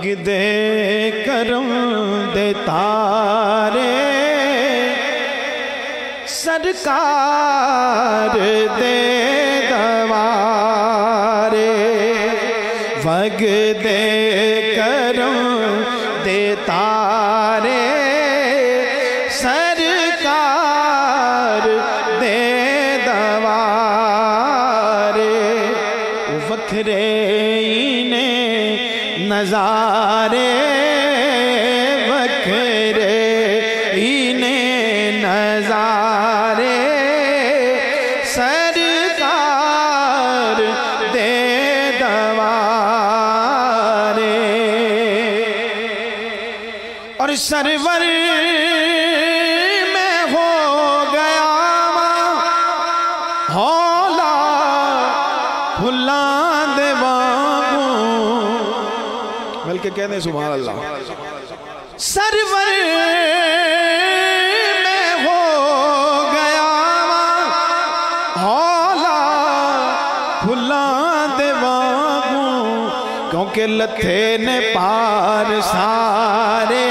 وگدے کرم دے تارے سرکار دے دوارے وگدے کرم دے تارے سرکار دے دوارے وکھرے نے نظارے وکھرے نے نظارے سرکار دے دوارے اور سرور میں ہو گیا ہولا پھلان دے وانگوں بلکہ کہتے ہیں سبحان اللہ سرور میں ہو گیا ہولا پھلان دے وانگوں کیونکہ لتھے نے پار سارے